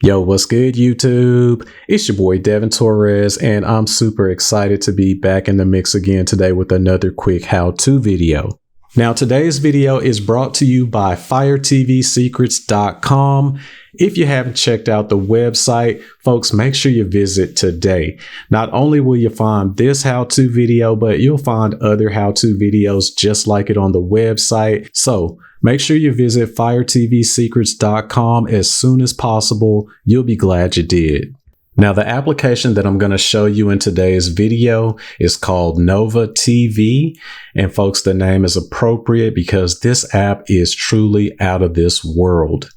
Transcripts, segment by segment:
Yo, what's good, YouTube? It's your boy Devin Torres, and I'm super excited to be back in the mix again today with another quick how-to video. Now, today's video is brought to you by FireTVSecrets.com. If you haven't checked out the website, folks, make sure you visit today. Not only will you find this how-to video, but you'll find other how-to videos just like it on the website. So make sure you visit FireTVSecrets.com as soon as possible. You'll be glad you did. Now, the application that I'm going to show you in today's video is called Nova TV. And folks, the name is appropriate because this app is truly out of this world.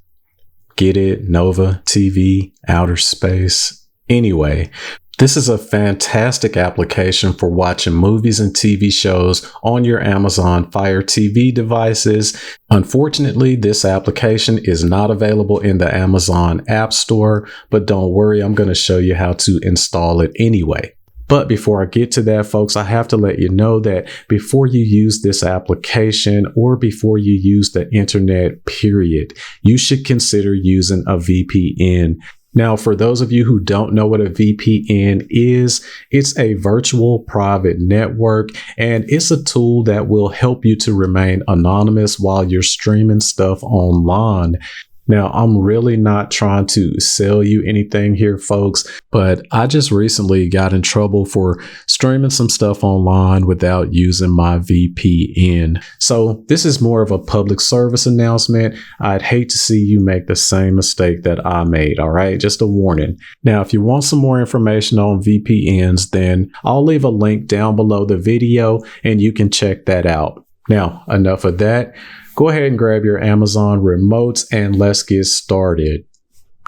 Get it? Nova TV, outer space. Anyway, this is a fantastic application for watching movies and TV shows on your Amazon Fire TV devices. Unfortunately, this application is not available in the Amazon App Store, but don't worry, I'm going to show you how to install it anyway. But before I get to that, folks, I have to let you know that before you use this application or before you use the internet, period, you should consider using a VPN. Now, for those of you who don't know what a VPN is, it's a virtual private network, and it's a tool that will help you to remain anonymous while you're streaming stuff online. Now, I'm really not trying to sell you anything here, folks, but I just recently got in trouble for streaming some stuff online without using my VPN. So this is more of a public service announcement. I'd hate to see you make the same mistake that I made, all right? Just a warning. Now, if you want some more information on VPNs, then I'll leave a link down below the video and you can check that out. Now, enough of that. Go ahead and grab your Amazon remotes and let's get started.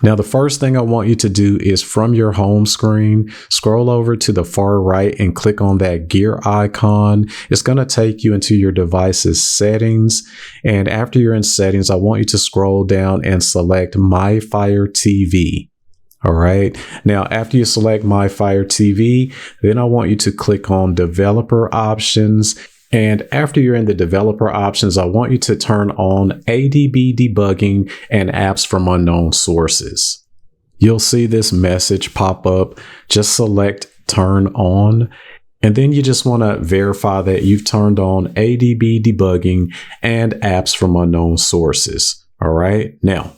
Now, the first thing I want you to do is from your home screen, scroll over to the far right and click on that gear icon. It's going to take you into your device's settings. And after you're in settings, I want you to scroll down and select My Fire TV. All right. Now, after you select My Fire TV, then I want you to click on Developer Options. And after you're in the developer options, I want you to turn on ADB debugging and apps from unknown sources. You'll see this message pop up. Just select turn on. And then you just want to verify that you've turned on ADB debugging and apps from unknown sources. All right. Now,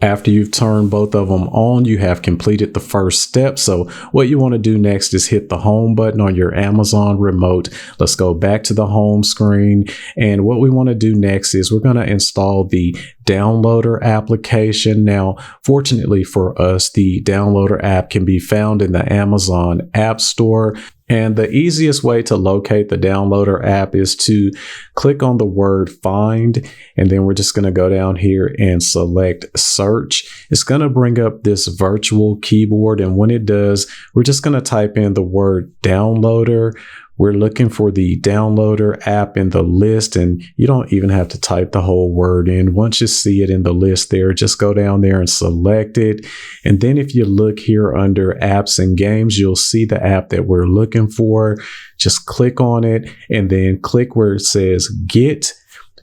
after you've turned both of them on, you have completed the first step. So what you want to do next is hit the home button on your Amazon remote. Let's go back to the home screen. And what we want to do next is we're going to install the Downloader application. Now, fortunately for us, the Downloader app can be found in the Amazon App Store. And the easiest way to locate the Downloader app is to click on the word find, and then we're just going to go down here and select search. It's going to bring up this virtual keyboard, and when it does, we're just going to type in the word Downloader. We're looking for the Downloader app in the list, and you don't even have to type the whole word in. Once you see it in the list there, just go down there and select it. And then if you look here under apps and games, you'll see the app that we're looking for. Just click on it and then click where it says get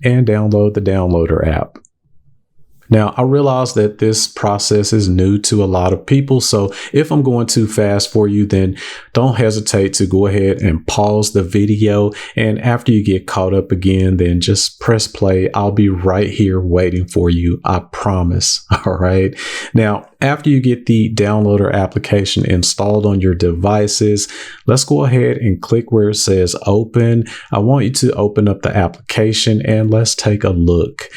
and download the Downloader app. Now, I realize that this process is new to a lot of people, so if I'm going too fast for you, then don't hesitate to go ahead and pause the video, and after you get caught up again, then just press play. I'll be right here waiting for you, I promise. All right. Now, after you get the Downloader application installed on your devices, let's go ahead and click where it says open. I want you to open up the application and let's take a look.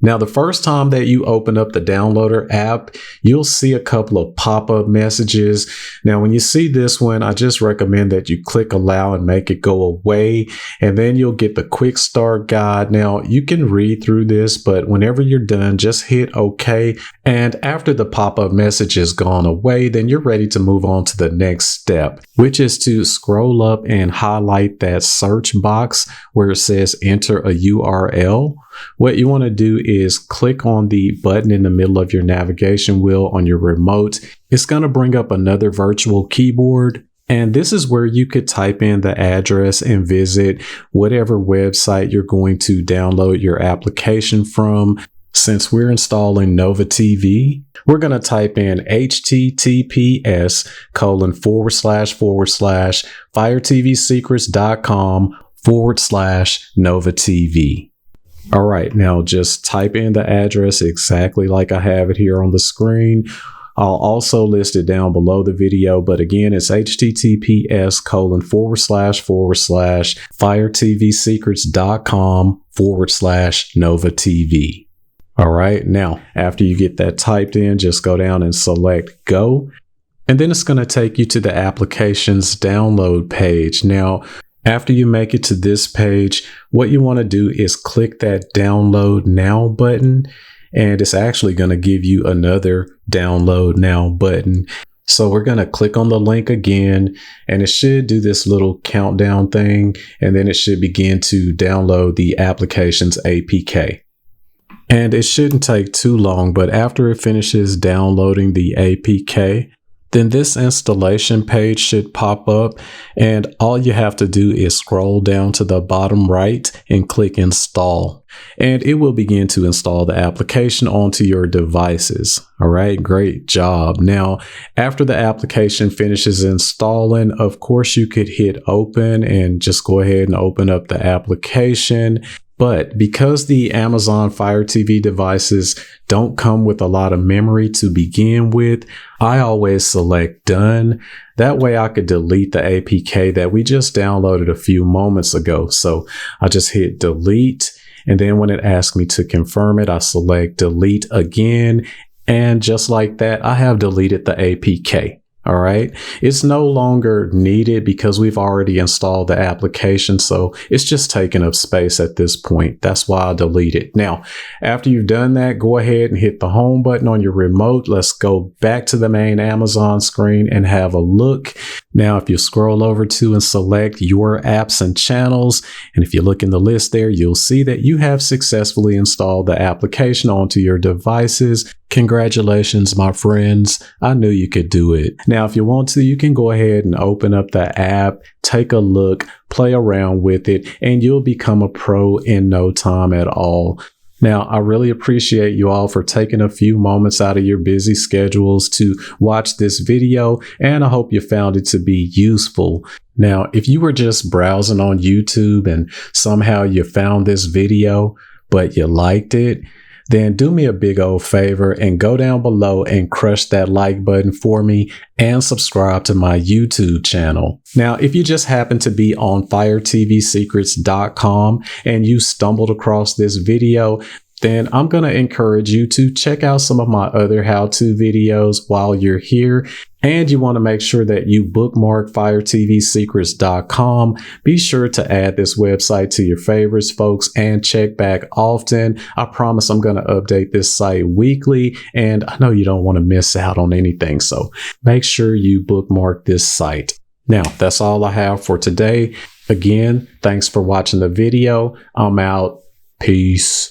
Now, the first time that you open up the Downloader app, you'll see a couple of pop-up messages. Now, when you see this one, I just recommend that you click allow and make it go away, and then you'll get the quick start guide. Now, you can read through this, but whenever you're done, just hit OK. And after the pop-up message is gone away, then you're ready to move on to the next step, which is to scroll up and highlight that search box where it says enter a URL. What you want to do is click on the button in the middle of your navigation wheel on your remote. It's going to bring up another virtual keyboard. And this is where you could type in the address and visit whatever website you're going to download your application from. Since we're installing Nova TV, we're going to type in https://firetvsecrets.com/Nova TV. All right, now just type in the address exactly like I have it here on the screen. I'll also list it down below the video, but again, it's https://firetvsecrets.com/Nova TV. All right, now after you get that typed in, just go down and select go. And then it's going to take you to the application's download page. Now, after you make it to this page, what you want to do is click that download now button. And it's actually going to give you another download now button. So we're going to click on the link again, and it should do this little countdown thing. And then it should begin to download the application's APK. And it shouldn't take too long, but after it finishes downloading the APK, then this installation page should pop up, and all you have to do is scroll down to the bottom right and click install, and it will begin to install the application onto your devices. All right, great job. Now, after the application finishes installing, of course, you could hit open and just go ahead and open up the application. But because the Amazon Fire TV devices don't come with a lot of memory to begin with, I always select done. That way I could delete the APK that we just downloaded a few moments ago. So I just hit delete. And then when it asks me to confirm it, I select delete again. And just like that, I have deleted the APK. All right. It's no longer needed because we've already installed the application. So it's just taking up space at this point. That's why I delete it. Now, after you've done that, go ahead and hit the home button on your remote. Let's go back to the main Amazon screen and have a look. Now, if you scroll over to and select your apps and channels, and if you look in the list there, you'll see that you have successfully installed the application onto your devices. Congratulations, my friends. I knew you could do it. Now, if you want to, you can go ahead and open up the app, take a look, play around with it, and you'll become a pro in no time at all. Now, I really appreciate you all for taking a few moments out of your busy schedules to watch this video, and I hope you found it to be useful. Now, if you were just browsing on YouTube and somehow you found this video, but you liked it, then do me a big old favor and go down below and crush that like button for me and subscribe to my YouTube channel. Now, if you just happen to be on firetvsecrets.com and you stumbled across this video, then I'm going to encourage you to check out some of my other how-to videos while you're here. And you want to make sure that you bookmark firetvsecrets.com. Be sure to add this website to your favorites, folks, and check back often. I promise I'm going to update this site weekly, and I know you don't want to miss out on anything. So make sure you bookmark this site. Now, that's all I have for today. Again, thanks for watching the video. I'm out. Peace.